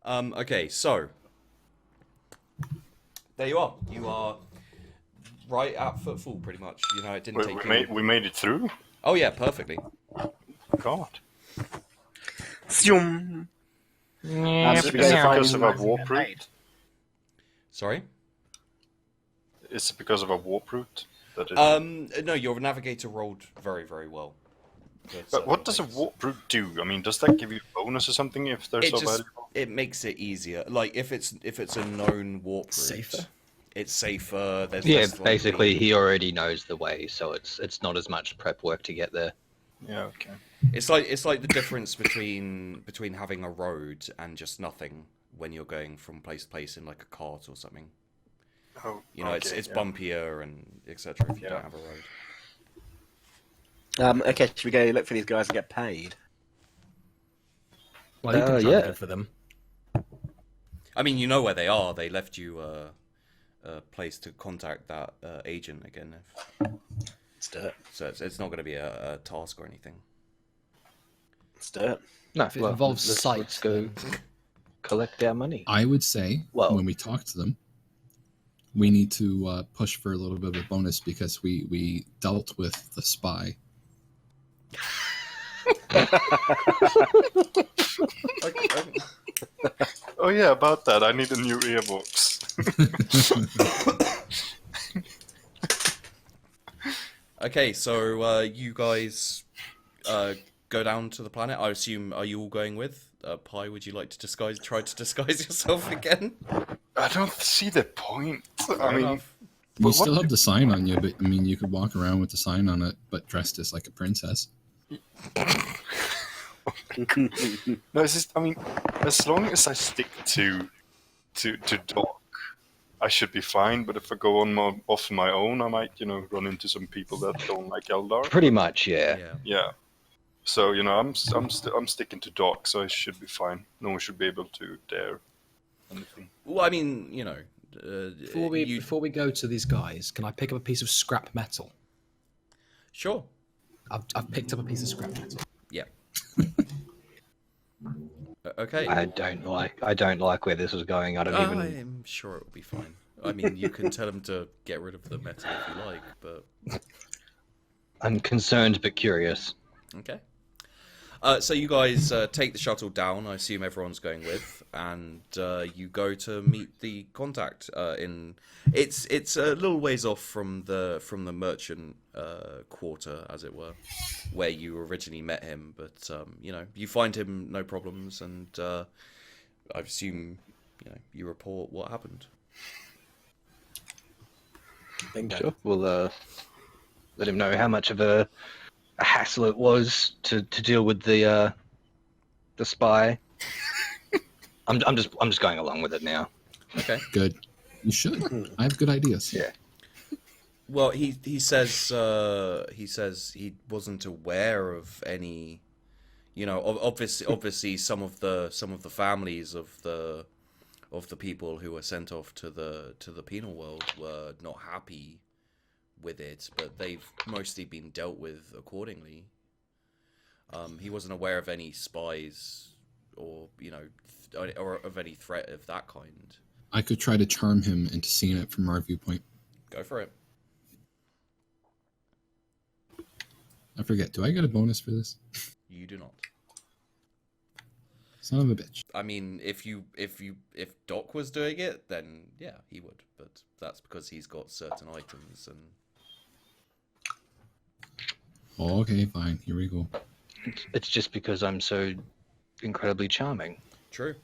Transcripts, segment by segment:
Okay, so there you are. You are right at footfall, pretty much. You know, it didn't take you. We made it through. Oh yeah, perfectly. God. Zoom. Is it Should we go because find- of a warp route? Sorry. Is it because of a warp route? That it... No, your navigator rolled very, very well. But what does a warp route do? I mean, does that give you a bonus or something if they're so valuable? It makes it easier. Like if it's a known warp route, Safer? It's safer. There's Yeah, less basically likely- he already knows the way, so it's not as much prep work to get there. Yeah, okay. It's like the difference between having a road and just nothing when you're going from place to place in like a cart or something. Oh, You know, okay, it's yeah. bumpier and etc. if you Yeah. don't have a road. Okay, should we go look for these guys and get paid? Well, you can try yeah. to go for them. I mean, you know where they are. They left you a place to contact that agent again. Let's do it. So it's not going to be a task or anything. Let's do it. No, If it involves let's sight, go collect our money. I would say Well- when we talk to them, we need to push for a little bit of a bonus because we dealt with the spy. Oh yeah, about that. I need a new earbox. Okay, so you guys go down to the planet. I assume, are you all going with? Pi, would you like to try to disguise yourself again? I don't see the point. I Fair mean, enough. You But still what- have the sign on you, but I mean, you could walk around with the sign on it, but dressed as like a princess. no, it's just. I mean, as long as I stick to dock, I should be fine. But if I go off my own, I might, run into some people that don't like Eldar. Pretty much, yeah. Yeah. Yeah. So I'm sticking to dock, so I should be fine. No one should be able to dare anything. Well, I mean, you know. Before we go to these guys, can I pick up a piece of scrap metal? Sure. I've picked up a piece of scrap metal. Yeah. Okay. I don't like where this is going. I don't even. I'm sure it will be fine. I mean, you can tell them to get rid of the metal if you like, but I'm concerned but curious. okay. So you guys take the shuttle down. I assume everyone's going with, and you go to meet the contact. It's a little ways off from the merchant quarter, as it were, where you originally met him. But you find him no problems, and I assume you report what happened. Sure. We'll let him know how much of a hassle it was to deal with the spy. I'm just going along with it now. Okay. Good. You should. I have good ideas. Yeah. Well, he says he wasn't aware of any, obviously some of the families of the people who were sent off to the penal world were not happy with it, but they've mostly been dealt with accordingly. He wasn't aware of any spies or or of any threat of that kind. I could try to charm him into seeing it from our viewpoint. Go for it. I forget. Do I get a bonus for this? You do not. Son of a bitch. I mean, if Doc was doing it, then yeah, he would. But that's because he's got certain items and. Okay, fine. Here we go. It's just because I'm so incredibly charming. True.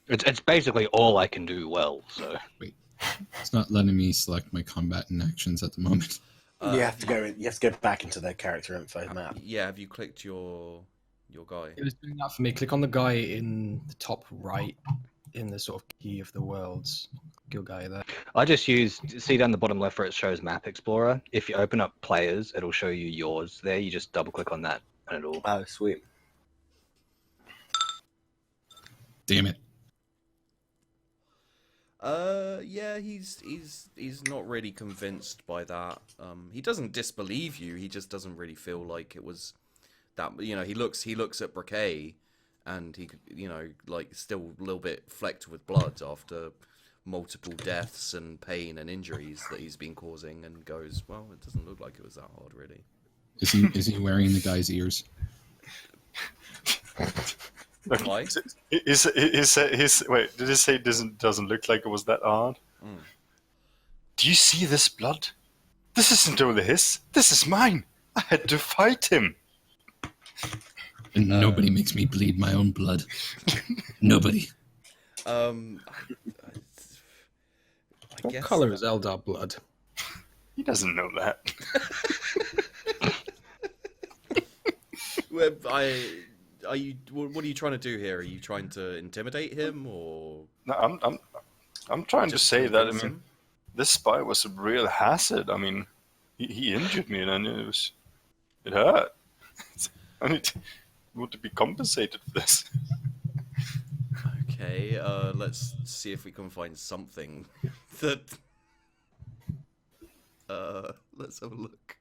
It's basically all I can do well. So Wait. It's not letting me select my combat and actions at the moment. You have to go back into their character info map. Yeah, have you clicked your guy? It was doing that for me. Click on the guy in the top right, in the sort of key of the worlds. Good guy there. I just see down the bottom left where it shows Map Explorer. If you open up players, it'll show you yours there. You just double click on that and it'll. Oh, sweet. Damn it. Yeah, he's not really convinced by that. He doesn't disbelieve you. He just doesn't really feel like it was that. He looks at Briquet, and he, like still a little bit flecked with blood after multiple deaths and pain and injuries that he's been causing, and goes, well, it doesn't look like it was that hard, really. Is he wearing the guy's ears? Why? Wait, did he say it doesn't look like it was that hard? Mm. Do you see this blood? This isn't only his. This is mine. I had to fight him. And nobody makes me bleed my own blood. Nobody. I What guess color is Eldar blood? He doesn't know that. What are you trying to do here? Are you trying to intimidate him, or No, I'm trying to just say that. I convince mean, him? this spy was a real hazard. I mean, he injured me, and it hurt. I want to be compensated for this. Okay, let's see if we can find something that. Let's have a look.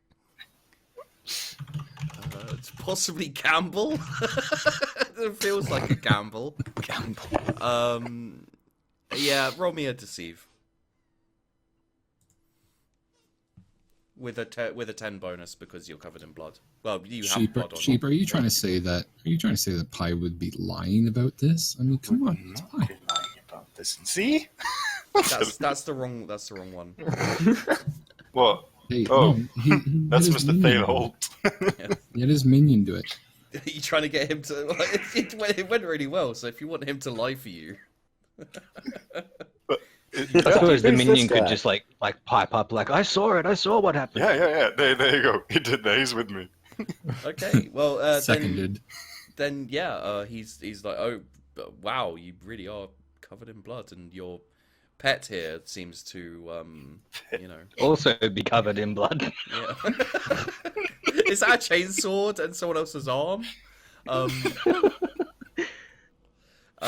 It's possibly gamble. It feels like a gamble. Yeah, roll me a deceive with a 10 bonus because you're covered in blood. Well, you have blood on. Sheep, are you trying to say that Pi would be lying about this? I mean, come on, it's Not Pi. be lying about this. See? That's the wrong one. What? Hey, Oh, no, he That's let his Mr. minion Thale do it. Holt. He had his minion do it. You're trying to get him to. It went really well. So if you want him to lie for you, I suppose the Who's minion this could guy? just like pipe up like, I saw what happened. Yeah. There you go. He did that. He's with me. okay. Well, Seconded. then yeah, he's like, oh, wow, you really are covered in blood, and your pet here seems to, Also be covered in blood. yeah. Is that a chainsword and someone else's arm?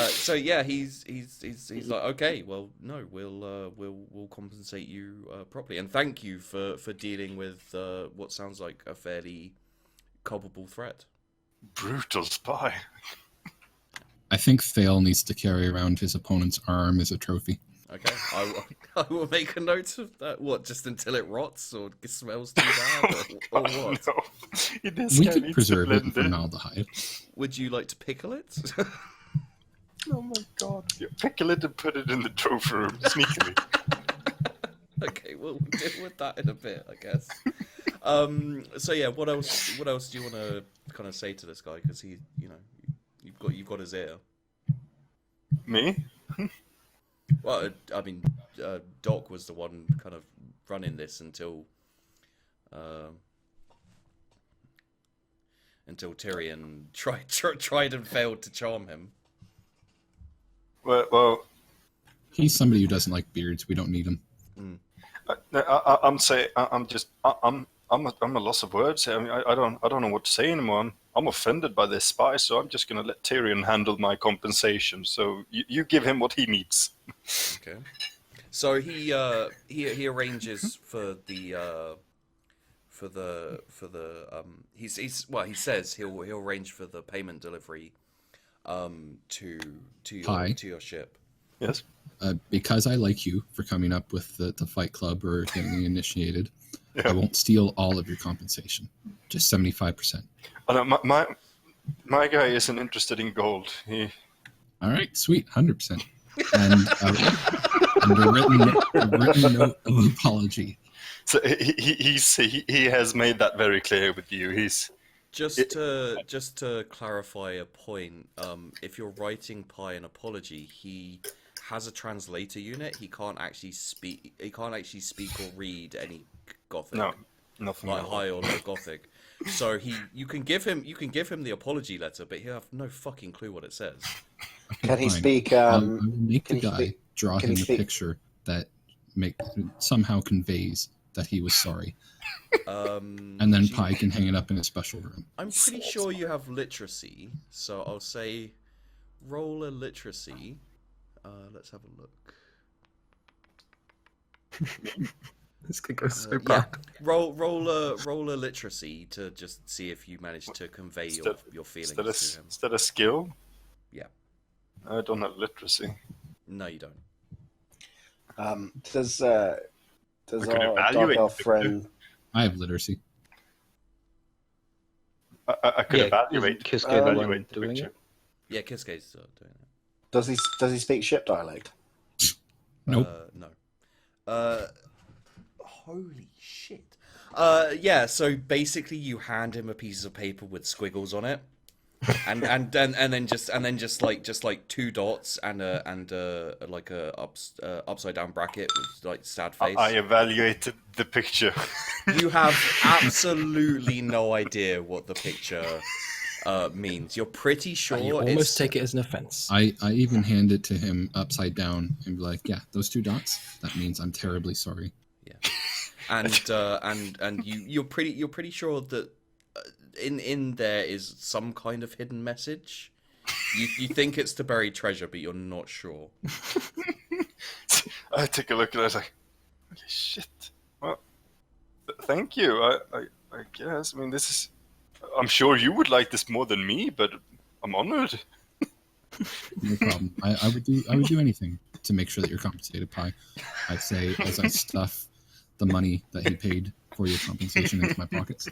So yeah, he's like, okay, well, no, we'll compensate you properly, and thank you for dealing with what sounds like a fairly culpable threat. Brutal spy. I think Thale needs to carry around his opponent's arm as a trophy. Okay, I will make a note of that. What, just until it rots or smells too bad, or what? No. This We guy could needs preserve to it in blend in. formaldehyde. Would you like to pickle it? Oh my god. Yeah, pickle it and put it in the trophy room, sneakily. Okay, we'll deal with that in a bit, I guess. So yeah, what else do you want to kind of say to this guy? Because he, you've got his ear. Me? Well, I mean, Doc was the one kind of running this until Tyrion tried and failed to charm him. Well, He's somebody who doesn't like beards. We don't need him. I'm a loss of words. I mean, I don't know what to say anymore. I'm offended by this spy, so I'm just gonna let Tyrion handle my compensation. So you give him what he needs. Okay. So he arranges for the he says he'll arrange for the payment delivery to your ship. Yes. Because I like you for coming up with the Fight Club or getting initiated, Yeah. I won't steal all of your compensation. Just 75%. Oh, no, my guy isn't interested in gold. All right, sweet, 100%. And a written note of apology. So he has made that very clear with you. Just to clarify a point, if you're writing Pi an apology, he has a translator unit. He can't actually speak. He can't actually speak or read any Gothic. No, nothing. Like high or low Gothic. So you can give him the apology letter, but he'll have no fucking clue what it says. Can he Fine. speak? I will make can the he guy speak- draw can him he a speak- picture that somehow conveys that he was sorry, and then Pi can hang it up in a special room. I'm pretty sure you have literacy, so I'll say roll a literacy. Let's have a look. This could go so Yeah, bad. roll a literacy to just see if you manage to convey your feelings to him. Is that a skill? Yeah. I don't have literacy. No, you don't. Does I could our dark evaluate elf the friend? I have literacy. I could Yeah, evaluate, isn't Kiske the one evaluate the doing picture. it? Yeah, Kisuke's doing that. Does he speak ship dialect? Nope. No. Holy shit. Yeah. So basically, you hand him a piece of paper with squiggles on it, and then just like two dots and like a upside down bracket with like sad face. I evaluated the picture. You have absolutely no idea what the picture means. You're pretty sure You almost take it as an offense. I even hand it to him upside down and be like, yeah, those two dots, that means I'm terribly sorry. Yeah, and you're pretty sure that in there is some kind of hidden message. You think it's to bury treasure, but you're not sure. I take a look and I was like, holy shit. Well, thank you. I guess. I mean, this is... I'm sure you would like this more than me, but I'm honored. No problem. I would do anything to make sure that you're compensated, Pi. I'd say as I stuff the money that he paid for your compensation into my pockets.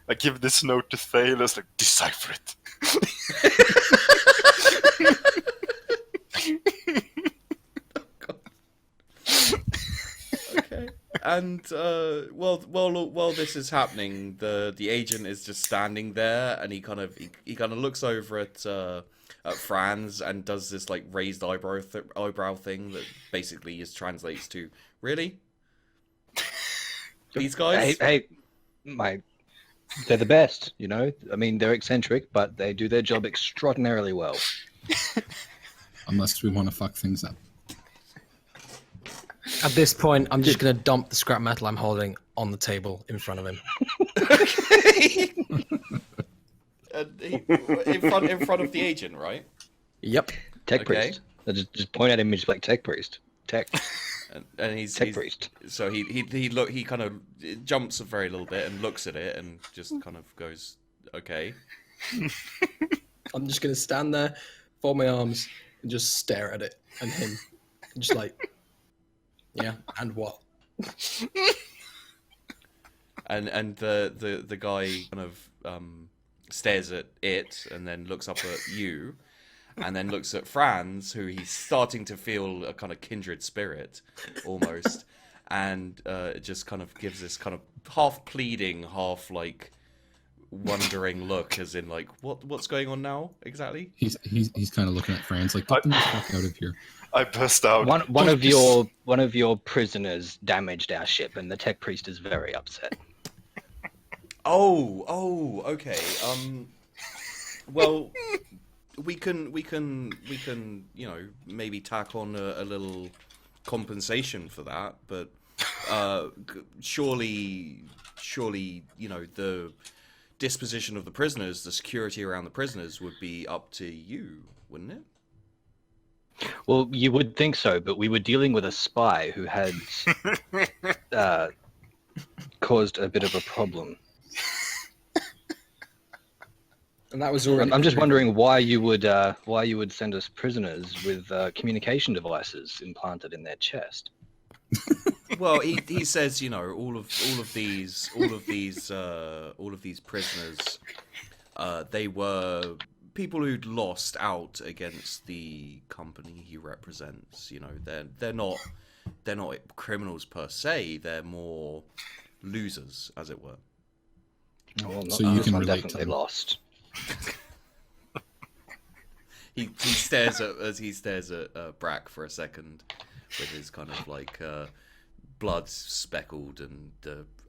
I give this note to Thale. I was like, decipher it. Okay. And while this is happening, the agent is just standing there, and he kind of looks over at Franz and does this like raised eyebrow thing that basically just translates to, really? These guys? Hey, they're the best, you know? I mean, they're eccentric, but they do their job extraordinarily well. Unless we want to fuck things up. At this point, I'm just going to dump the scrap metal I'm holding on the table in front of him. Okay. In front of the agent, right? Yep. Tech Okay. priest. I just point at him and just like, tech priest. Tech. And he's Tech priest. So he kind of jumps a very little bit and looks at it and just kind of goes, okay. I'm just going to stand there, fold my arms, and just stare at it and him. Just like, yeah, and what? And the guy kind of stares at it and then looks up at you and then looks at Franz, who he's starting to feel a kind of kindred spirit almost, and it just kind of gives this kind of half pleading, half like wondering look, as in like, what's going on now exactly? He's kind of looking at Franz like, get the fuck out of here. I burst out. One of your prisoners damaged our ship, and the tech priest is very upset. Oh, okay. Well, we can, you know, maybe tack on a little compensation for that, but surely, you know, the disposition of the prisoners, the security around the prisoners would be up to you, wouldn't it? Well, you would think so, but we were dealing with a spy who had caused a bit of a problem. And that was already. I'm just wondering why you would send us prisoners with communication devices implanted in their chest. Well, he says, you know, all of these prisoners, they were people who'd lost out against the company he represents. You know, they're not criminals per se. They're more losers, as it were. Well, not So you can I'm relate to definitely them. lost. He stares at Brack for a second with his kind of like blood speckled, and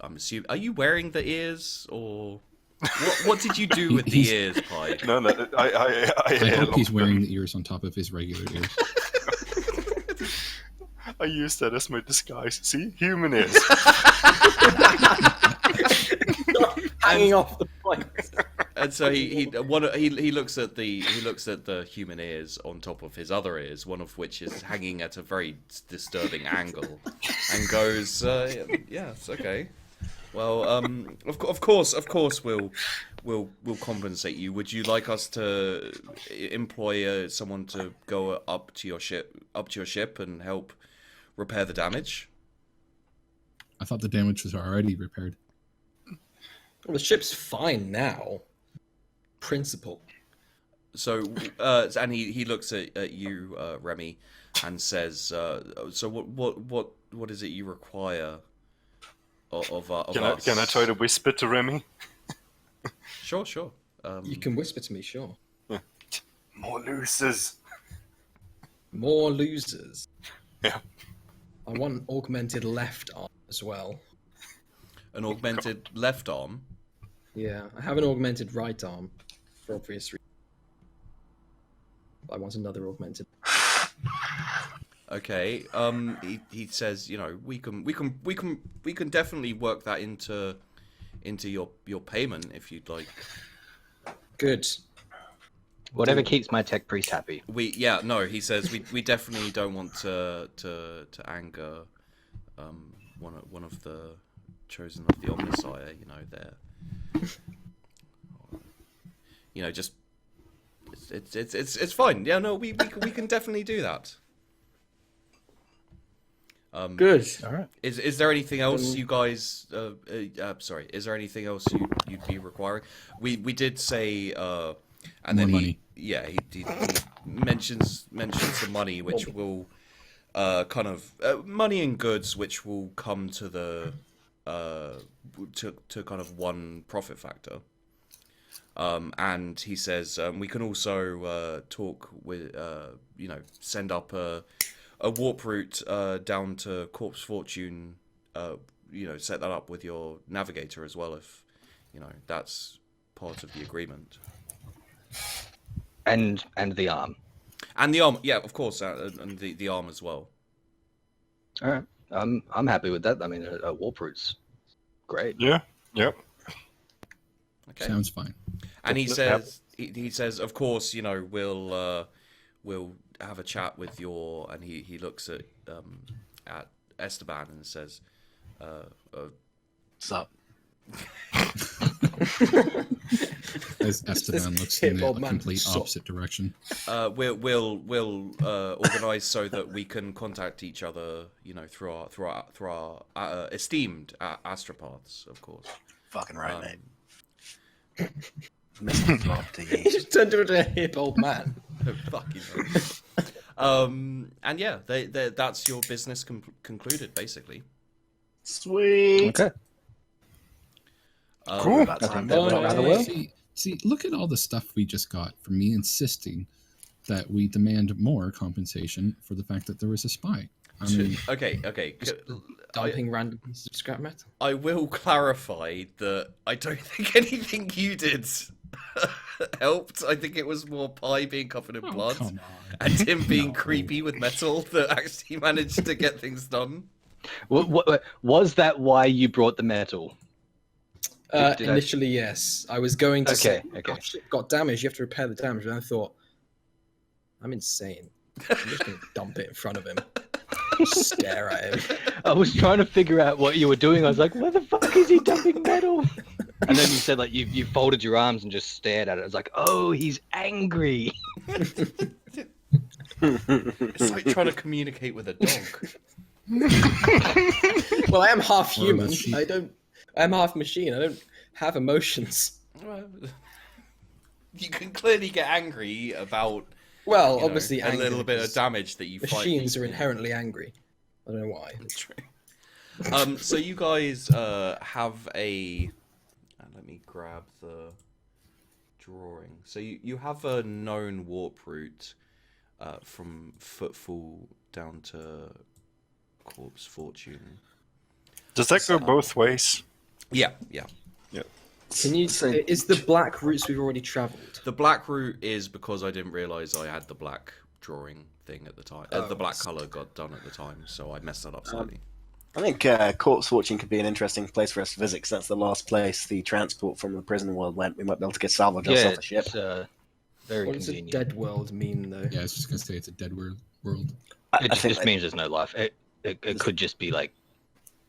I'm assuming, are you wearing the ears, or what did you do with the ears, Pi? No, I I hope he's wearing the ears on top of his regular ears. I used that as my disguise. See, human ears. hanging off the plank. And so he looks at the human ears on top of his other ears, one of which is hanging at a very disturbing angle, and goes, "Yes, okay." Well, of course, we'll compensate you. Would you like us to employ someone to go up to your ship, and help repair the damage? I thought the damage was already repaired. Well, the ship's fine now. Principle. So, and he looks at you, Remy, and says, "So what is it you require of us?" Can I try to whisper to Remy? Sure. You can whisper to me, sure. More losers. More losers. Yeah. I want an augmented left arm as well. An augmented left arm. Yeah, I have an augmented right arm, for obvious reasons. I want another augmented. Okay. He says, you know, we can definitely work that into your payment if you'd like. Good. Whatever keeps my tech priest happy. He says we definitely don't want to anger one of the chosen of the Omnissiah, you know, they're just it's fine. Yeah, no, we can definitely do that. Good. All right. Is there anything else you guys? Sorry. Is there anything else you'd be requiring? We did say, and More then money. he mentions the money, which will kind of money and goods, which will come to the to kind of one profit factor. And he says we can also talk with send up a warp route down to Corpse Fortune, set that up with your navigator as well, if that's part of the agreement. And the arm. And the arm, yeah, of course, and the arm as well. All right. I'm happy with that. I mean, a warp route's great. Yeah. Yep. Okay. Sounds fine. And he says, of course, we'll have a chat with your, and he looks at Esteban and says, What's up? As Esteban looks in the complete opposite direction. We'll organize so that we can contact each other, through our esteemed astropaths, of course. Fucking right, mate. Mr. Flop to He you. just turned into a hip old man. Fucking and yeah, that's your business concluded, basically. Sweet. Okay. Cool. About time. That went rather well. See, look at all the stuff we just got from me insisting that we demand more compensation for the fact that there was a spy. I mean, Okay. Dumping random pieces of scrap metal. I will clarify that I don't think anything you did helped. I think it was more Pi being covered in blood come on. and him being No. creepy with metal that actually managed to get things done. Was that why you brought the metal? Did I- Initially, yes. I was going to say, Okay. "Oh, shit, got damage, you have to repair the damage." And I thought, I'm insane. I'm just going to dump it in front of him. Stare at him. I was trying to figure out what you were doing. I was like, where the fuck is he dumping metal? And then you said, like, you folded your arms and just stared at it. I was like, oh, he's angry. It's like trying to communicate with a dog. Well, I am half Or with human. sheep. I'm half machine. I don't have emotions. Well, you can clearly get angry about Well, obviously, a anger little bit of because damage that you fight. machines are inherently angry. I don't know why. True. So you guys have a. Let me grab the drawing. So you have a known warp route from Footfall down to Corpse Fortune. Does that go both ways? Yeah. Can you? Is the black routes we've already travelled? The black route is because I didn't realise I had the black drawing thing at the time. The black colour got done at the time, so I messed that up slightly. I think Corpse Fortune could be an interesting place for us to visit, because that's the last place the transport from the prison world went. We might be able to get salvage us Yeah, off the ship. it's very What does a convenient. dead world mean, though? Yeah, I was just gonna say it's a dead world. It I think just means there's no life. It could just be like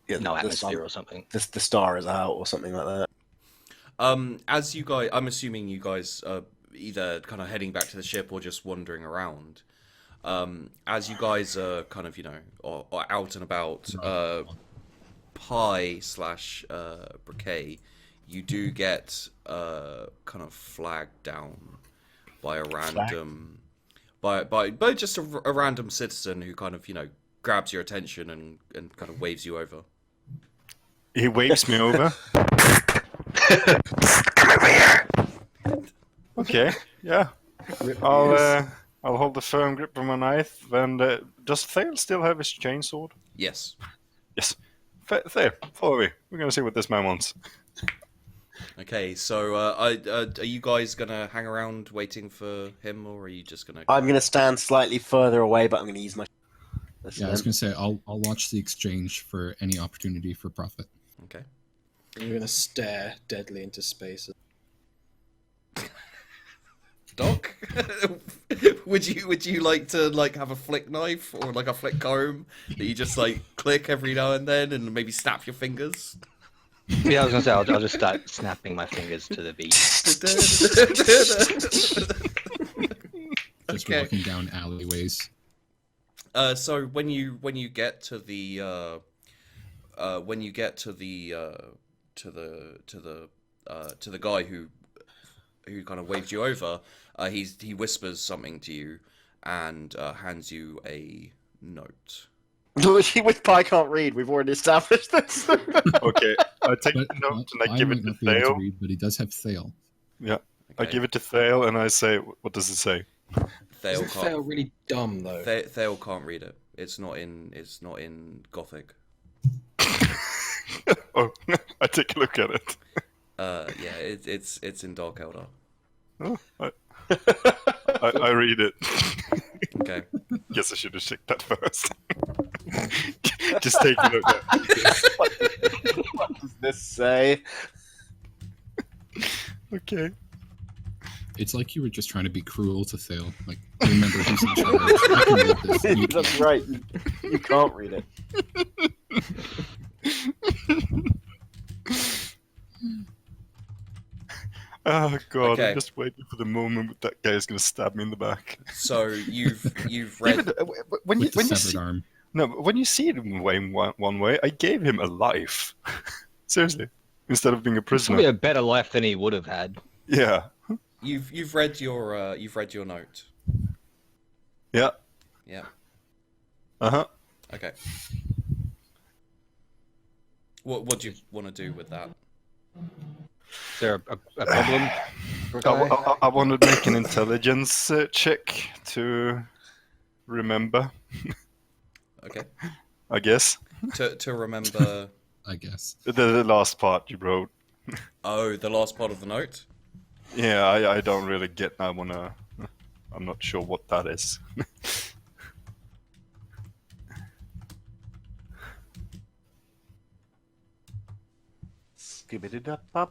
Yeah, no the atmosphere sun- or something. the star is out or something like that. As you guys, I'm assuming you guys are either kind of heading back to the ship or just wandering around. As you guys are kind of, or out and about, Pie slash Briquet, you do get kind of flagged down by a random, by just a random citizen who kind of, grabs your attention and kind of waves you over. He waves me over. Come over here. Okay, yeah. I'll hold a firm grip on my knife. And does Thale still have his chainsword? Yes. Yes. Thale, follow me. We're gonna see what this man wants. Okay, so are you guys gonna hang around waiting for him, or are you just gonna? I'm going to stand slightly further away, but I'm going to use my. Yeah, I was gonna say I'll watch the exchange for any opportunity for profit. Okay. You're gonna stare deadly into space. Doc, would you like to have a flick knife or a flick comb that you just click every now and then and maybe snap your fingers? Yeah, I was gonna say I'll just start snapping my fingers to the beat. Just Okay. walking down alleyways. So when you get to the to the guy who kind of waved you over, he whispers something to you and hands you a note. Which Pi can't read. We've already established this. Okay, I take But the note and I I give might it to not be able Thale. to read, but he does have Thale. Yeah, I Okay. give it to Thale and I say, what does it say? Thale Isn't Thale really dumb though? Thale can't read it. It's not in Gothic. Oh, I take a look at it. Yeah, it's in Dark Elder. Oh, I read it. Okay. Guess I should have checked that first. Just take a look at it. What does this say? Okay. It's like you were just trying to be cruel to Thale. Like, remember who's in charge. I can read this. You That's can't. right. You can't read it. Oh god, Okay. I'm just waiting for the moment that guy is going to stab me in the back. So you've read. Even, when you With the when you severed see, arm. no, but when you see it in one way, I gave him a life. Seriously, instead of being a Probably prisoner. a better life than he would have had. Yeah, You've read your note. yeah, Yeah. uh-huh. Okay. What do you want to do with that? Is there a problem? I want to make an intelligence check to remember, Okay. I guess. To remember. I guess. The last part you wrote. Oh, the last part of the note. Yeah, I don't really get. I'm not sure what that is.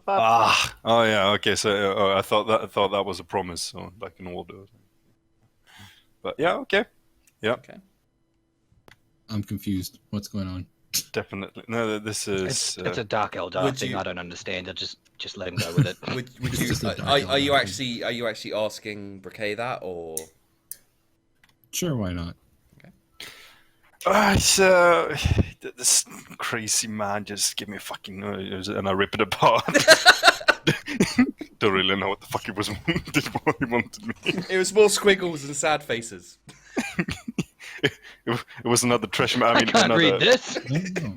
Ah, oh yeah, okay. So I thought that was a promise, or like an order. But yeah, okay, Okay. I'm confused. What's going on? definitely. No, this is. It's a dark elder would thing. you- I don't understand. I just let him go with it. Would It's you just a dark are you elder actually asking Briquet that, or Sure, why not? So this crazy man just give me a fucking and I rip it apart. Don't really know what the fuck he was what he wanted me. it was more squiggles and sad faces? It was another treasure map. I can't read this. No, no.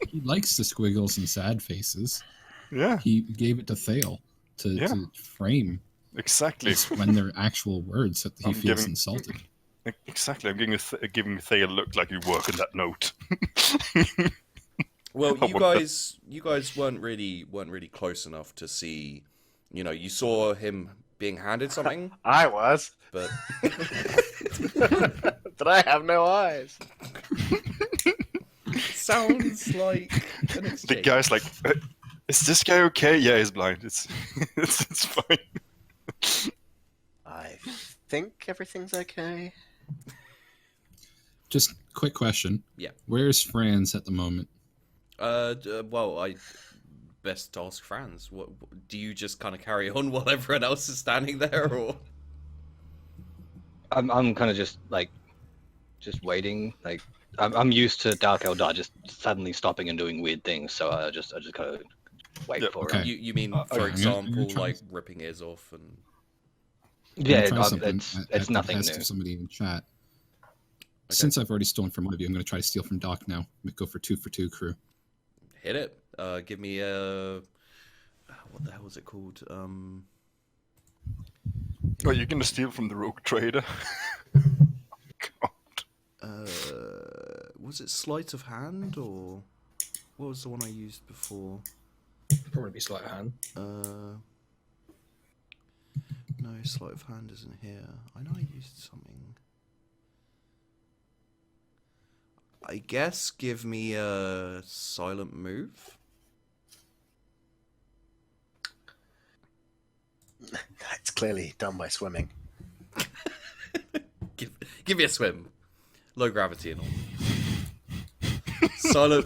He likes the squiggles and sad faces. Yeah, He gave it to Thale to frame exactly. just when they're actual words that he I'm feels giving- insulted. Exactly. I'm giving Thea a look like you work on that note. Well, I you want guys weren't really close enough to see. You saw him being handed something, I was, but but I have no eyes. sounds like an The exchange. guy's like, "Is this guy okay?" Yeah, he's blind. It's it's fine. I think everything's okay. Just quick question. Yeah. Where's Franz at the moment? Well, I best ask Franz. What do you just kind of carry on while everyone else is standing there, or? I'm kind of just waiting. Like I'm used to Dark Eldar just suddenly stopping and doing weird things, so I just kind of wait for okay. it. You mean, I'm for gonna example, try like this. ripping ears off and? Yeah, Try something it's at the nothing behest new. of somebody in chat. Okay. Since I've already stolen from one of you, I'm going to try to steal from Doc now. Go for 2 crew. Hit it. Give me a. What the hell was it called? Oh, you're gonna steal from the rogue trader? God. Was it sleight of hand or what was the one I used before? Probably be sleight of hand. No, sleight of hand isn't here. I know I used something. I guess give me a silent move. It's clearly done by swimming. Give me a swim. Low gravity and all.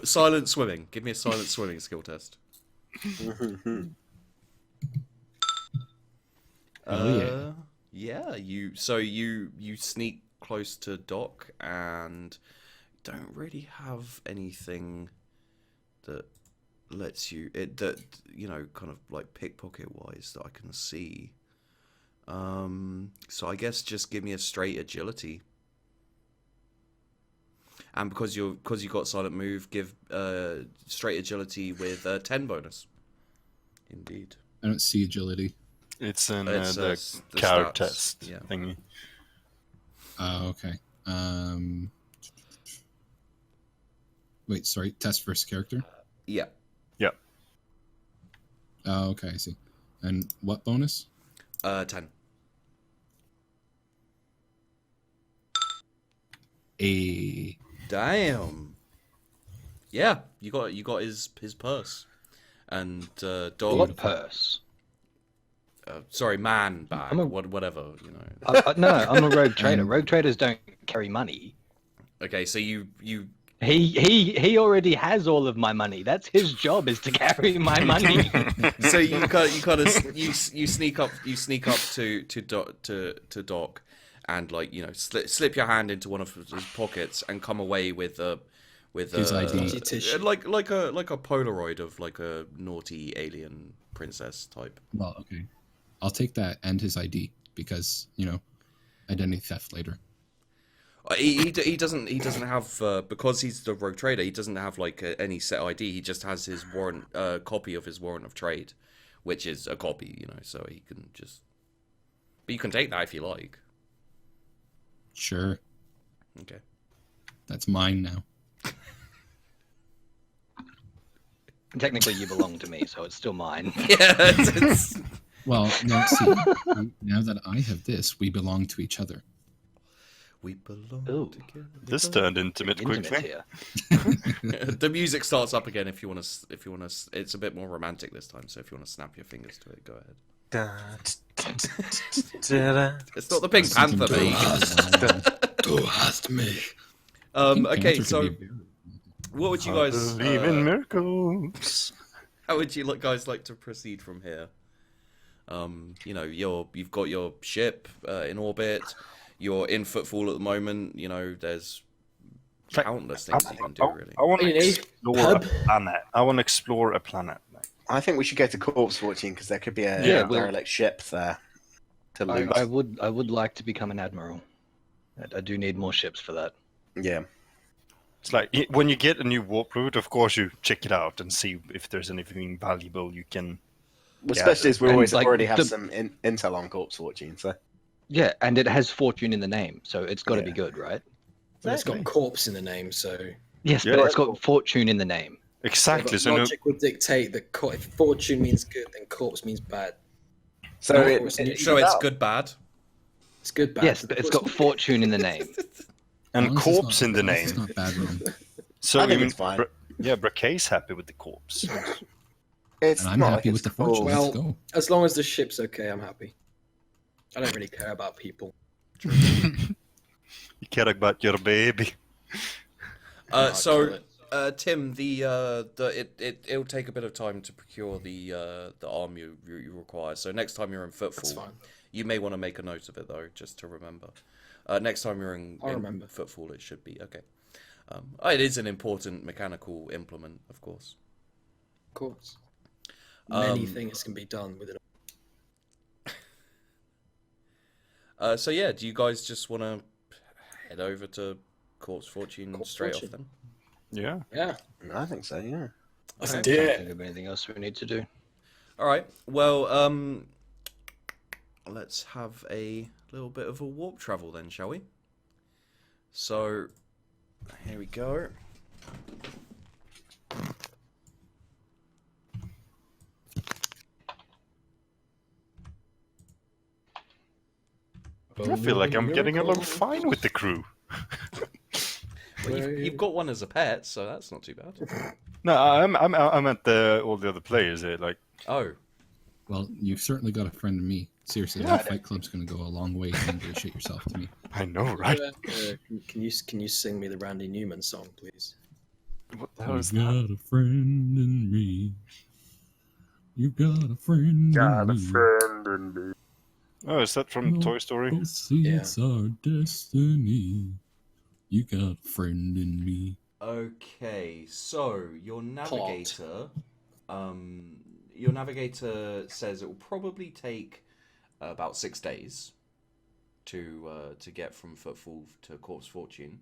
Silent swimming. Give me a silent swimming skill test. Oh, yeah. You sneak close to Doc and don't really have anything that lets you kind of like pickpocket wise that I can see. So I guess just give me a straight agility. And because you got silent move, give straight agility with 10 bonus. Indeed. I don't see agility. It's in It's, the the car stats, test yeah. thingy. Okay. Wait, sorry. Test versus character? Yeah. Yeah. Oh, okay, I see. And what bonus? 10. A. Damn. Yeah, you got his purse. And Dog. What purse? Sorry, man bag. I'm a- Whatever, you know. No, I'm a rogue trader. Rogue traders don't carry money. Okay, so you He already has all of my money. That's his job, is to carry my money. so you sneak up to Doc and like, you know, slip your hand into one of his pockets and come away with His ID. Tissue. like a Polaroid of like a naughty alien princess type. Well, okay. I'll take that and his ID because, you know, identity theft later. He doesn't have because he's the rogue trader. He doesn't have like any set ID. He just has his warrant copy of his warrant of trade, which is a copy, you know. So he can just. But you can take that if you like. Sure. Okay. That's mine now. Technically, you belong to me, so it's still mine. Yeah. It's... Well, no, see, now that I have this, we belong to each other. We belong Ooh. together. This turned intimate Intimate quickly. here. The music starts up again if you want to. It's a bit more romantic this time. So if you want to snap your fingers to it, go ahead. It's not the Pink Panther, mate. Go ask me. Okay, so what would you I guys? believe in miracles. How would you guys like to proceed from here? You know, you've got your ship in orbit. You're in footfall at the moment. You know, there's countless things that you can do. Really, I want to You need explore pub? a planet. I want to explore a planet. I think we should go to corpse watching because there could be a Yeah, we'll- derelict ship there to loot. I would like to become an admiral. I do need more ships for that. Yeah. It's like when you get a new warp route, of course you check it out and see if there's anything valuable you can. Well, Yeah, especially as we and, always like, already have the- some intel on corpse watching. So Yeah, and it has fortune in the name, so it's got to be Yeah. good, right? But it's got corpse in the name, so Yes, Yeah. but it's got fortune in the name. Exactly. but So no, logic would dictate that if fortune means good, then corpse means bad. so No, it, it's it, neutral. so it's good, bad. It's good, bad. Yes, but it's got fortune in the name. and corpse in the It's name. not bad wrong. So I think mean, it's fine. Braquet's happy with the corpse. it's And I'm not happy like with the it's full- fortune. Well- Let's go. As long as the ship's okay, I'm happy. I don't really care about people. You care about your baby. I'll So kill it. Tim, it'll take a bit of time to procure the arm you require. So next time you're in That's footfall, fine. you may want to make a note of it though, just to remember. Next time you're in remember. footfall, it should be okay. It is an important mechanical implement, of course. Of course. Many things can be done with it. So yeah, do you guys just want to head over to Court's Fortune Court's straight Fortune. off then? Yeah. Yeah. I think so. Yeah. Let's I do can't it. think of anything else we need to do. All right. Well, let's have a little bit of a warp travel then, shall we? So, here we go. I feel like I'm getting along fine with the crew. Well, you've got one as a pet, so that's not too bad. No, I'm at all the other players here. Like, Oh, Well, you've certainly got a friend in me. Seriously, that Fight Club's going to go a long way to ingratiate yourself to me. I know, right? Can you sing me the Randy Newman song, please? What the hell is You that? got a friend in me. You got a friend in me. in me. Oh, is that from No. Toy Story? Both seeds our destiny. You got a friend in me. okay. So your navigator, your navigator says it will probably take about 6 days to get from Footfall to Corpse Fortune.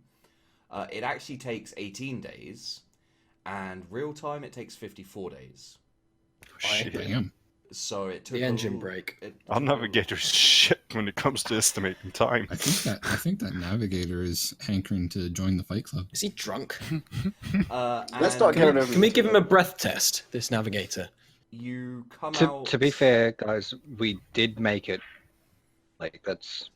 It actually takes 18 days, and real time it takes 54 days. Shit. Damn. So it took The a engine little- brake. it Our took a little- navigator's shit when it comes to estimating time. I think that navigator is hankering to join the Fight Club. Is he drunk? Let's start and going over. Can we give him a breath test, this navigator? You come To, out. to be fair, guys, we did make it. Like that's.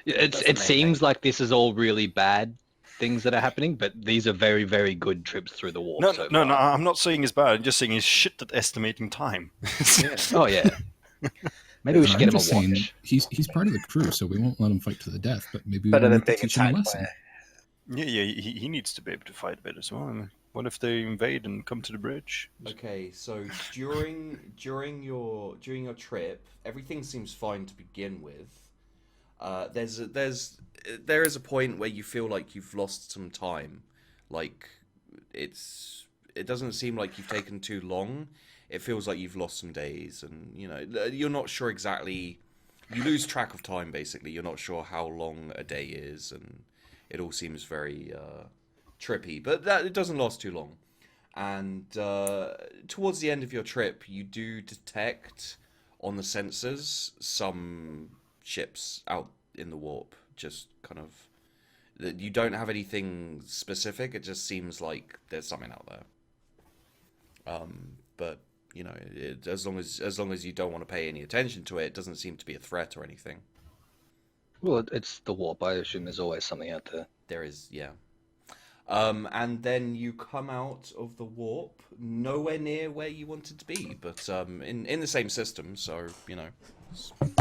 That's the It main seems thing. like this is all really bad things that are happening, but these are very, very good trips through the warp. No, so no, far. I'm not saying it's bad. I'm just saying he's shit at estimating time. Oh yeah. Maybe we And should I'm get him a just saying, watch. he's part of the crew, so we won't let him fight to the death. But maybe we Better than need to being teach him a attacked lesson. by Yeah, he needs to be able to fight a bit as well. I mean, what if they invade and come to the bridge? Okay, so during your trip, everything seems fine to begin with. There is a point where you feel like you've lost some time, like it doesn't seem like you've taken too long. It feels like you've lost some days, and you're not sure exactly. You lose track of time basically. You're not sure how long a day is, and it all seems very trippy. But it doesn't last too long. And towards the end of your trip, you do detect on the sensors some ships out in the warp. Just kind of, you don't have anything specific. It just seems like there's something out there. But as long as you don't want to pay any attention to it, it doesn't seem to be a threat or anything. Well, it's the warp. I assume there's always something out there. There is, yeah. And then you come out of the warp, nowhere near where you wanted to be, but in the same system. So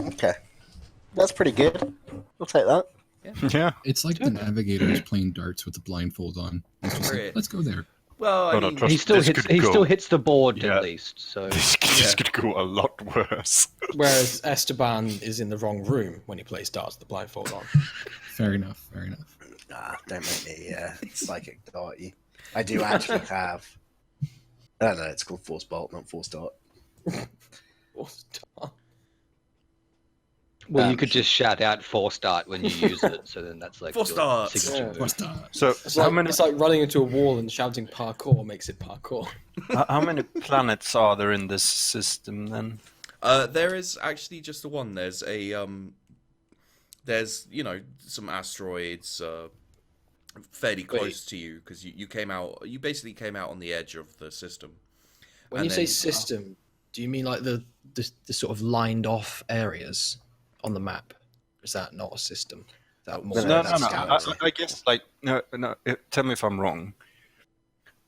Okay. That's pretty good. We'll take that. Yeah. It's like the navigator is playing darts with the blindfold on. He's just like, Right. let's go there. Well, Oh, I no, mean, trust- He still this hits. could He go- still hits the board Yeah. at least. So This could go a lot worse. Whereas Esteban is in the wrong room when he plays darts with the blindfold on. Fair enough. Fair enough. Nah, don't make me psychic darty. I do actually have. I don't know. It's called Force Bolt, not Force Dart. well, you could just shout out "force start" when you use it. So then that's like Force your start. signature Yeah. move. What's that? So It's like running into a wall and shouting parkour makes it parkour. how many planets are there in this system then? there is actually just the one. There's some asteroids fairly close to you because you came out. You basically came out on the edge of the system. When And you say then- system, do you mean like the sort of lined off areas on the map? Is that not a system? Is that more No, No, that's no. galaxy. I guess like no. Tell me if I'm wrong.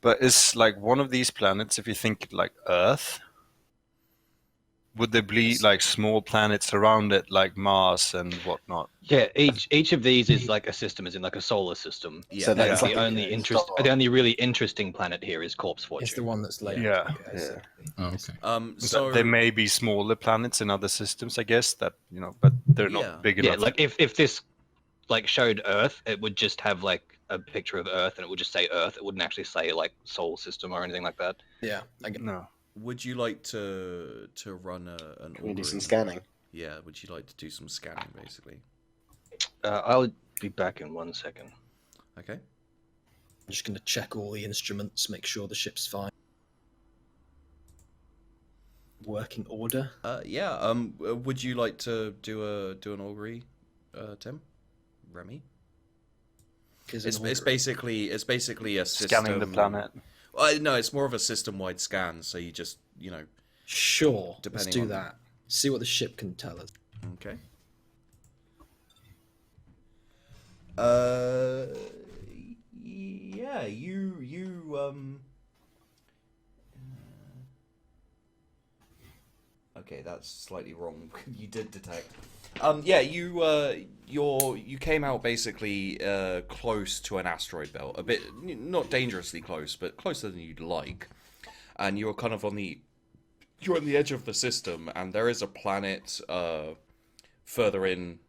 But it's like one of these planets. If you think like Earth, would there be like small planets around it, like Mars and whatnot? Yeah, each of these is like a system, is in like a solar system. Yeah. So And that's the like only the only really interesting planet here is Corpse Fortune. It's the one that's late. Yeah. Okay, I see. Oh, okay. So There may be smaller planets in other systems, I guess, that but they're Yeah. not big Yeah, enough. like if this like showed Earth, it would just have like a picture of Earth, and it would just say Earth. It wouldn't actually say like Solar System or anything like that. Yeah, I get. No. would you like to run an Can we do some augury? scanning? Yeah, would you like to do some scanning, basically? I'll be back in 1 second. Okay. I'm just gonna check all the instruments, make sure the ship's fine. Working order. Yeah. Would you like to do an augury, Tim? Remy? It's basically a system. Scanning the planet. No, it's more of a system-wide scan. So you just Sure. Let's Depending do on- that. See what the ship can tell us. Okay. Yeah, Okay, that's slightly wrong. You did detect. Yeah, you came out basically close to an asteroid belt, a bit not dangerously close, but closer than you'd like, and you're kind of on the edge of the system, and there is a planet further in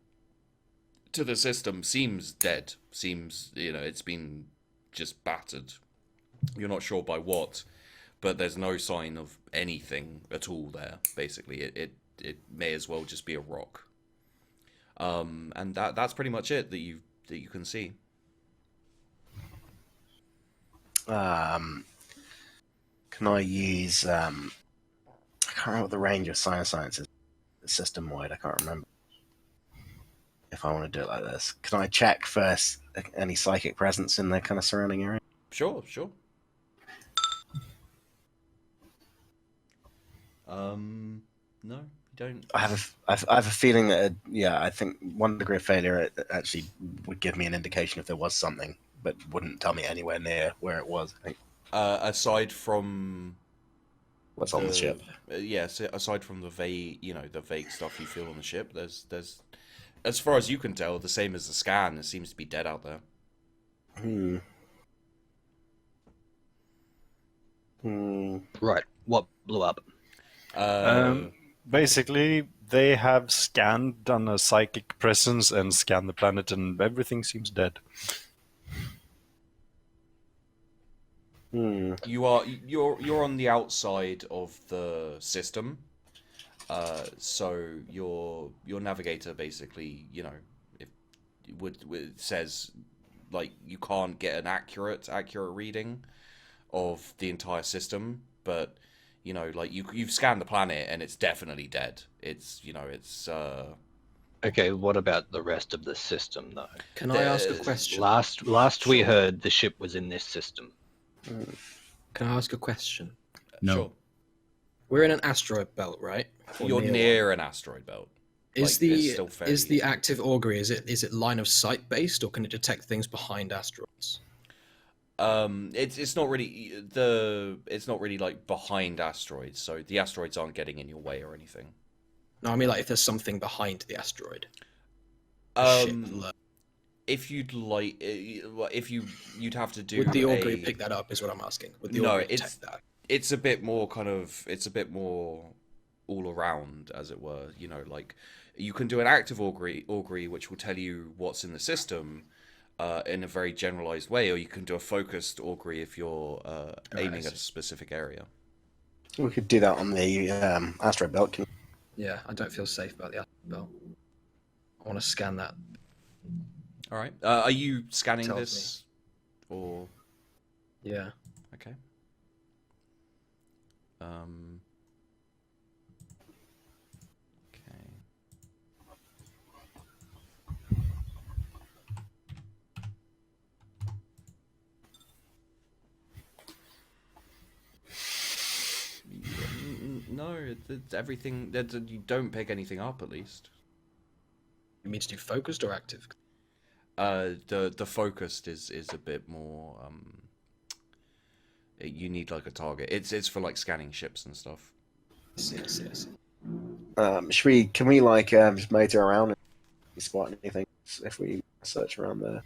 to the system. Seems dead. Seems it's been just battered. You're not sure by what, but there's no sign of anything at all there. Basically, it may as well just be a rock. And that's pretty much it that you can see. Can I use? I can't remember what the range of science is system wide. I can't remember. If I want to do it like this, can I check first any psychic presence in the kind of surrounding area? Sure. No, you don't. I have a feeling that I think 1 degree of failure it actually would give me an indication if there was something, but wouldn't tell me anywhere near where it was. I think Aside from what's on the ship. So aside from the vague stuff you feel on the ship, there's as far as you can tell, the same as the scan. It seems to be dead out there. Right. What blew up? Basically, they have done a psychic presence and scanned the planet, and everything seems dead. You're on the outside of the system, so your navigator basically, if it says like you can't get an accurate reading of the entire system, but like you've scanned the planet and it's definitely dead. It's Okay, what about the rest of the system though? Can I ask a question? Last we heard, the ship was in this system. Can I ask a question? No. Sure. We're in an asteroid belt, right? Or You're near near an asteroid belt. Is Like, it's still fairly- the active augury is it line of sight based, or can it detect things behind asteroids? It's not really like behind asteroids, so the asteroids aren't getting in your way or anything. No, I mean like if there's something behind the asteroid. Ship lo- If you'd like, you'd have to do. Would the augury pick that up? Is what I'm asking. Would the No, augury it's- detect that? It's a bit more all around, as it were. Like you can do an active augury, which will tell you what's in the system. In a very generalized way, or you can do a focused augury if you're aiming at a specific area. We could do that on the asteroid belt. Yeah, I don't feel safe about the asteroid belt. I want to scan that. All right. Are you scanning Tells this, or Yeah. okay? Okay. No, it's everything. You don't pick anything up, at least. You mean to do focused or active? The focused is a bit more. You need like a target. It's for like scanning ships and stuff. I see. Can we like just motor around and spot anything if we search around the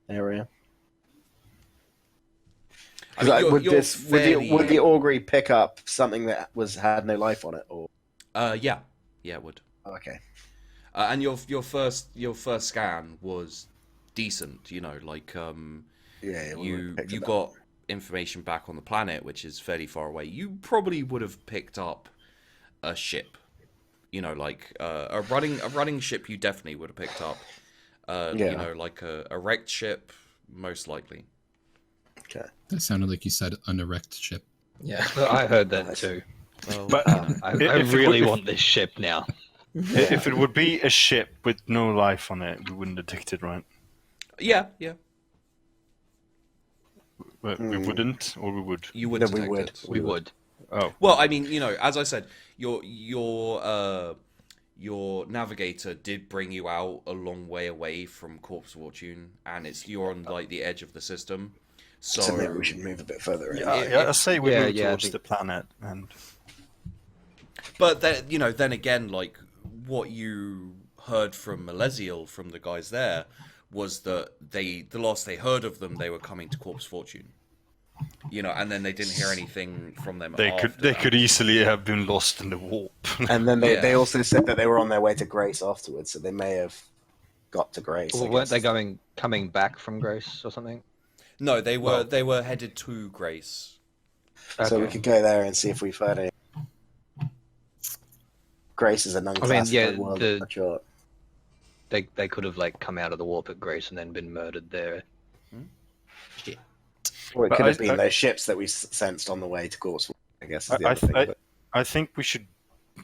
area? I mean, Would fairly... would the augury pick up something that had no life on it, or? Yeah, it would. Oh, okay. And your first scan was decent. You know, like you got information back on the planet, which is fairly far away. You probably would have picked up a ship. You know, like a running ship. You definitely would have picked up. You know, like a wrecked ship, most likely. Okay. That sounded like you said an erect ship. Yeah. Well, I heard that too. Well, But I if it really would- want this ship now. If it would be a ship with no life on it, we wouldn't detect it, right? yeah. We wouldn't, or we would. You would No, we detect would. it. We would. Oh, Well, I mean, you know, as I said, your navigator did bring you out a long way away from Corpse Fortune, and you're on like the edge of the system. So maybe we should move a bit further in. I say we move I towards think- the planet, and But then, you know, then again, like what you heard from Millennium, from the guys there, was that the last they heard of them, they were coming to Corpse Fortune. You know, and then they didn't hear anything from them. they after could that. easily have been lost in the warp. And then Yeah. they also said that they were on their way to Grace afterwards, so they may have got to Grace. I Well, weren't guess. they coming back from Grace or something? No, they were headed to Grace. So we Okay. could go there and see if we've heard any. Grace is an unclassified world. the- I'm sure. They could have like come out of the warp at Grace and then been murdered there. Or it But could have I- been those ships that we sensed on the way to Corpse. I guess is the I, other thing. I, but- I think we should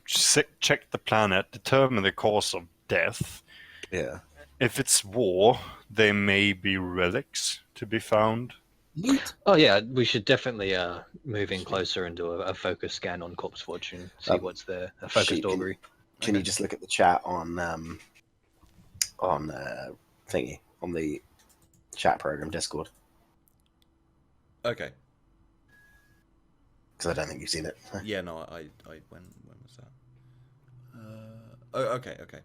check the planet, determine the cause of death. yeah. If it's war, there may be relics to be found. Loot. Oh yeah, we should definitely move in closer and do a focus scan on Corpse Fortune, see what's there. A focused Sheep, augury. Can you just look at the chat on thingy on the chat program Discord? Okay. Because I don't think you've seen it. Yeah, no, I when was that? Okay.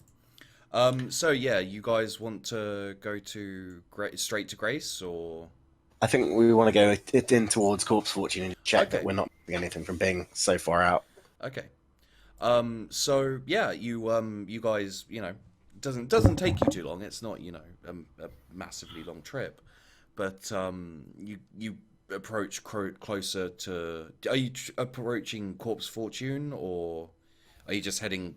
So yeah, you guys want to go to straight to Grace, or? I think we want to go in towards Corpse Fortune and check Okay. that we're not doing anything from being so far out. Okay. So yeah, you guys, you know, doesn't take you too long. It's not, you know, a massively long trip, but you approach closer to. Are you approaching Corpse Fortune, or are you just heading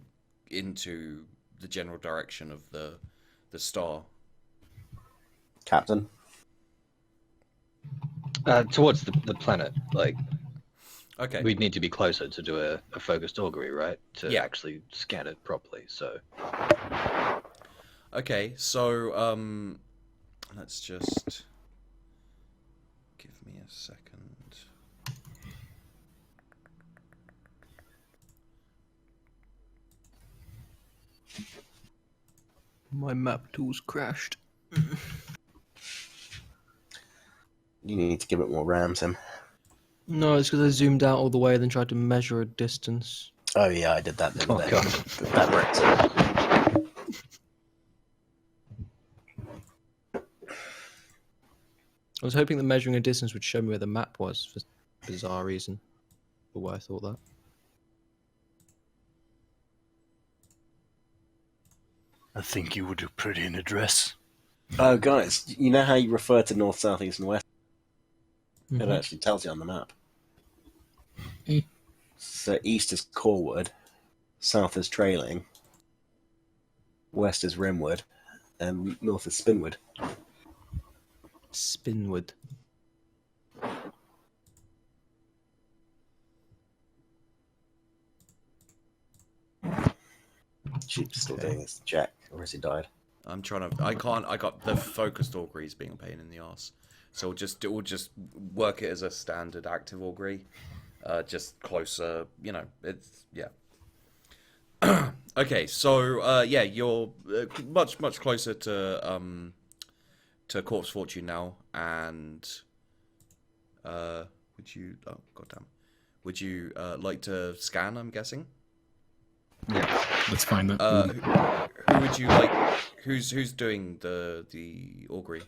into the general direction of the star? Captain? Towards the planet. Like Okay. we'd need to be closer to do a focused augury, right? To Yeah. actually scan it properly. So Okay, so let's just give me a second. My map tool's crashed. You need to give it more RAM, Tim. No, it's because I zoomed out all the way and then tried to measure a distance. Oh yeah, I did that the other Oh, day. God. That wrecked it. I was hoping that measuring a distance would show me where the map was for bizarre reason. But why I thought that. I think you would do pretty in a dress. Oh, guys, you know how you refer to north, south, east, and west? Mhm. It actually tells you on the map. Eh. So east is Corewood, south is Trailing, west is Rimwood, and north is Spinwood. Spinwood. Sheep's still doing his check, or has he died? I'm trying to. I can't. I got the focused auguries being a pain in the ass. So we'll just work it as a standard active augury, just closer. You know, it's yeah. Okay, so yeah, you're much closer to Corpse Fortune now, and would you? Oh goddamn! Would you like to scan? I'm guessing. Yeah. Let's find that. Who would you like? Who's doing the augury?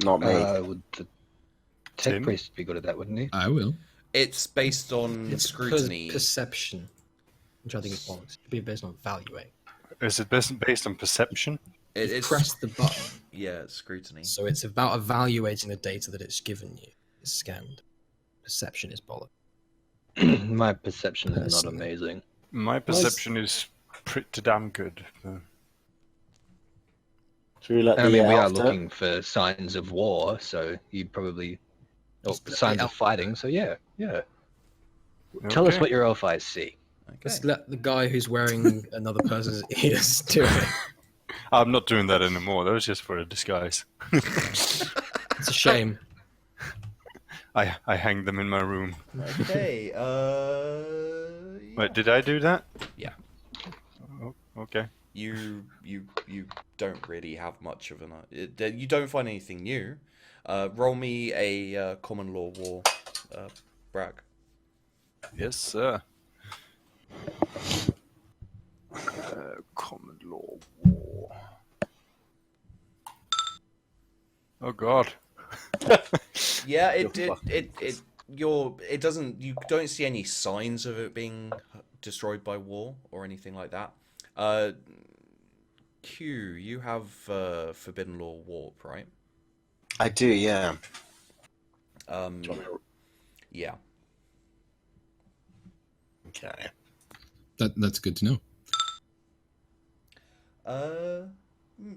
Not me. Would the tech Tim? priest be good at that, wouldn't he? I will. It's based on It's scrutiny. perception, which I think is bollocks. It'd be based on valuing. Is it based on perception? It's Press the button. yeah, it's scrutiny. So it's about evaluating the data that it's given you. It's scanned. Perception is bollocks. My perception is not Personally. amazing. My perception is pretty damn good. Should we let I the mean, we are elf do it? looking for signs of war, so you'd probably... Oh, Just let the signs of elf- fighting, so yeah. Tell us Okay. what your elf eyes see. Okay. Let's let the guy who's wearing another person's ears do it. I'm not doing that anymore. That was just for a disguise. It's a shame. I hanged them in my room. Okay. Wait, did I do that? Yeah. Oh, okay. You don't really have much of an. You don't find anything new. Roll me a common law war, brag. Yes, sir. Common law war. Oh God. Yeah, You're it doesn't. You don't see any signs of it being destroyed by war or anything like that. Q, you have forbidden law warp, right? I do, yeah. Yeah. Okay. That's good to know.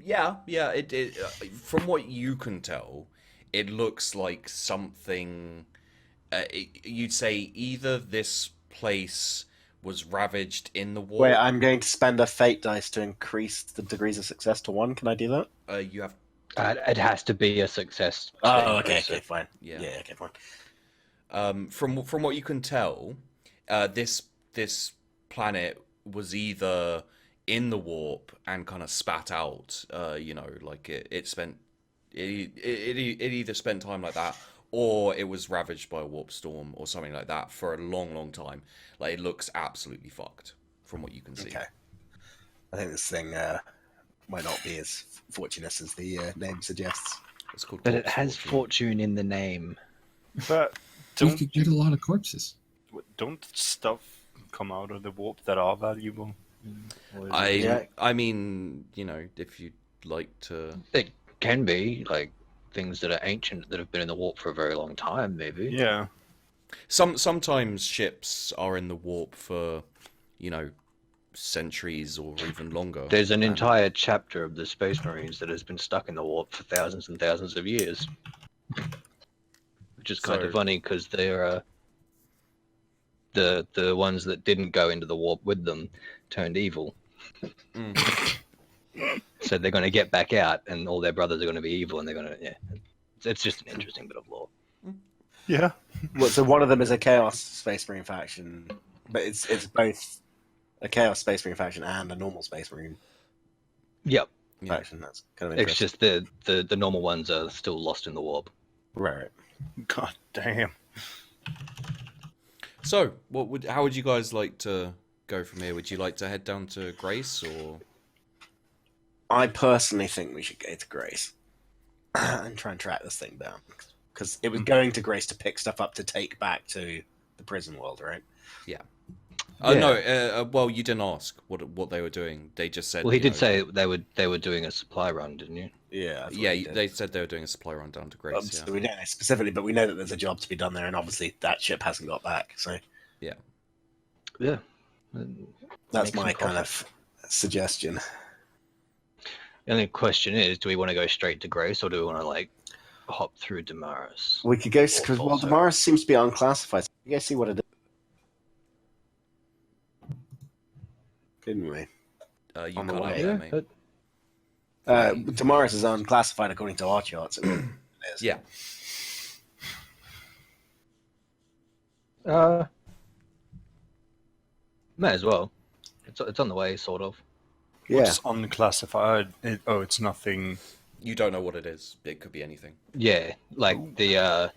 Yeah. It from what you can tell, it looks like something. You'd say either this place was ravaged in the war. Wait, I'm going to spend a fate dice to increase the degrees of success to 1. Can I do that? You have. It has to be a success. Oh, okay, fine. Yeah. Yeah, okay, fine. From what you can tell, this planet was either in the warp and kind of spat out. Like it either spent time like that, or it was ravaged by a warp storm or something like that for a long time. Like it looks absolutely fucked from what you can see. Okay. I think this thing might not be as fortunate as the name suggests. It's called. But it Corpse has Fortune. fortune in the name. But You could get a lot of corpses. don't stuff come out of the warp that are valuable? Or is it- Yeah. I mean, if you'd like to. It can be, like, things that are ancient that have been in the warp for a very long time, maybe. Yeah. Sometimes ships are in the warp for, centuries or even longer. There's an And- entire chapter of the Space Marines that has been stuck in the warp for thousands and thousands of years. Which is kind of So- funny because they're the ones that didn't go into the warp with them turned evil. Mm. So they're going to get back out, and all their brothers are going to be evil, and they're going to It's just an interesting bit of lore. Yeah. Well, so one of them is a Chaos Space Marine faction, but it's both a Chaos Space Marine faction and a normal Space Marine Yep. Yeah. faction. That's kind of It's interesting. just the normal ones are still lost in the warp. Right. God damn. So, how would you guys like to go from here? Would you like to head down to Grace or? I personally think we should go to Grace and try and track this thing down, because it was going to Grace to pick stuff up to take back to the prison world, right? Yeah. No. Well, you didn't ask what they were doing. They just said. Well, he you did know- say they were doing a supply run, didn't you? Yeah. I thought Yeah, we did. they said they were doing a supply run down to Grace. So we don't know specifically, but we know that there's a job to be done there, and obviously that ship hasn't got back. So Yeah. that's Make my some kind of suggestion. The only question is, do we want to go straight to Grace, or do we want to hop through Damaris? We could go because Damaris seems to be unclassified. So we go see what it is, didn't we? You on the cut out way. there, Yeah, mate. but Damaris is unclassified according to our charts. It is. Yeah. May as well. It's on the way, sort of. Yeah. What's unclassified? It's nothing. You don't know what it is. It could be anything. Yeah, like the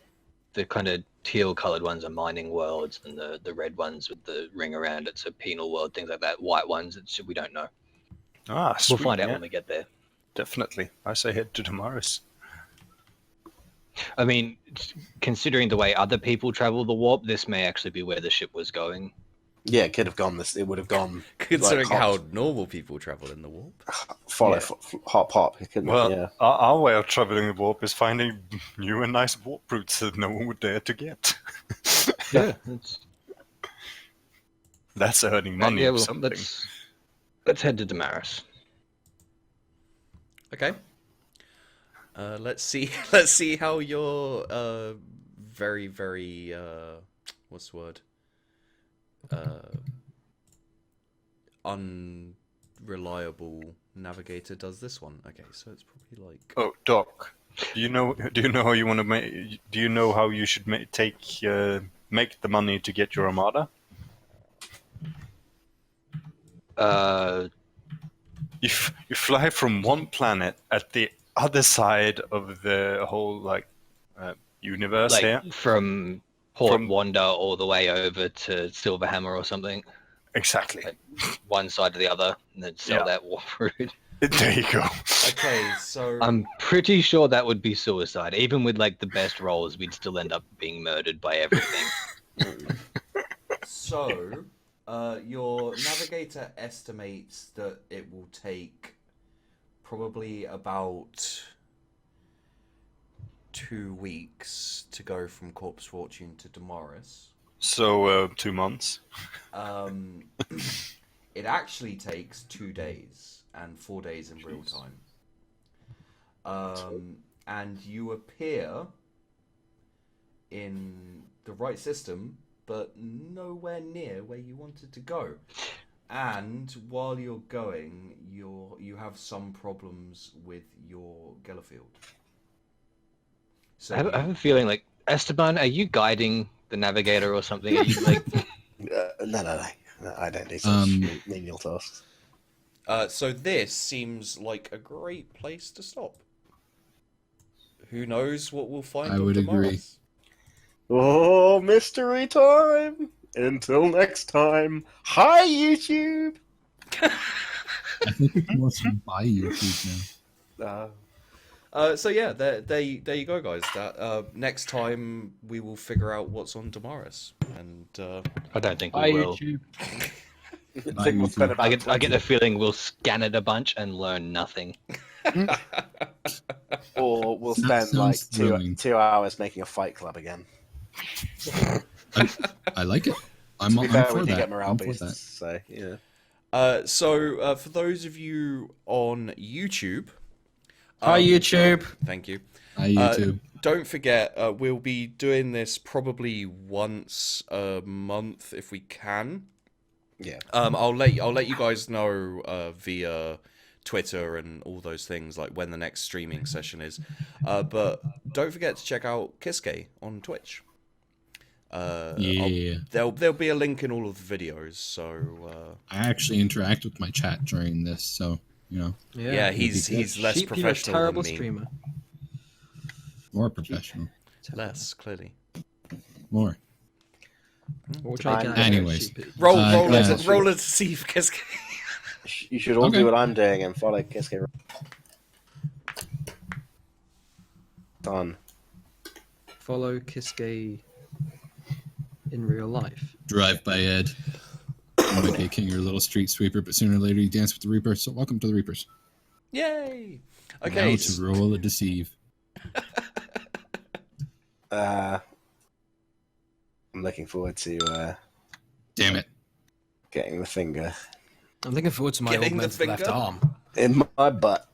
the kind of teal coloured ones are mining worlds, and the red ones with the ring around it's a penal world, things like that. White ones, we don't know. Ah, We'll sweet, find out yeah, when we get there. definitely. I say head to Damaris. I mean, considering the way other people travel the warp, this may actually be where the ship was going. Yeah, it could have gone this. It would have gone. Considering like, how normal people travel in the warp. follow, Yeah. hop, hop. It couldn't, Well, yeah. our way of traveling the warp is finding new and nice warp routes that no one would dare to get. Yeah, That's earning money yeah, or well, something. let's head to Damaris. Okay. Let's see. Let's see how your very, very what's the word? Unreliable navigator does this one. Okay, so it's probably like. Oh, Doc, do you know how you want to make? Do you know how you should make the money to get your armada? You fly from one planet at the other side of the whole universe Like here. from Port Wanda all the way over to Silverhammer or something. Exactly. Like one side to the other, and then sell Yeah. that warp route. There you go. Okay, so I'm pretty sure that would be suicide. Even with like the best rolls, we'd still end up being murdered by everything. so your navigator estimates that it will take probably about 2 weeks to go from Corpse Fortune to Damaris. So 2 months. It actually takes 2 days and 4 days in real time. And you appear in the right system, but nowhere near where you wanted to go. And while you're going, you have some problems with your Gellerfield. So I have a feeling like Esteban, are you guiding the navigator or something? Are you like? No, I don't do such menial tasks. So this seems like a great place to stop. Who knows what we'll find? I would agree. Oh, mystery time! Until next time, hi YouTube! I think it's more some by YouTube now. So yeah, there you go, guys. That next time we will figure out what's on Damaris, and I don't think we Hi, will. YouTube. I think we'll spend about I get the feeling we'll scan it a bunch and learn nothing. Or we'll That spend like sounds thrilling. 2 hours making a fight club again. I like it. I'm To be for fair, we do that. get morale I'm for boosts, that. so yeah. so for those of you on YouTube, Hi, YouTube. thank you. Hi, YouTube. Don't forget, we'll be doing this probably once a month if we can. Yeah. I'll let you guys know via Twitter and all those things, like when the next streaming session is. But don't forget to check out Kiske on Twitch. Yeah. There'll be a link in all of the videos. So I actually interact with my chat during this, so you know, yeah, he's less Sheep, you're a professional terrible than me. streamer. more professional, Less clearly. more. We'll try and get Anyways. sheep. Roll yeah. roll to see if Kiske. You should all Okay. do what I'm doing and follow Kiske. Done. Follow Kiske in real life. Drive by Ed. You might be a king or a little street sweeper, but sooner or later you dance with the Reaper. So welcome to the Reapers. Yay! Okay. Now to roll a deceive. I'm looking forward to Damn it. getting the finger I'm looking forward to my Getting the augmented left finger? arm. in my butt.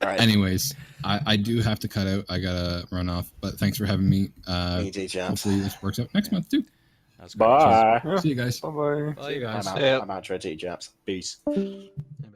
Right. Anyways, I do have to cut out. I gotta run off. But thanks for having me. Me too, chaps. Hopefully this works out next month too. That's great. Bye. See you guys. Bye bye. Bye, you guys. I'm out. Yeah. I'm out, chaps. Peace.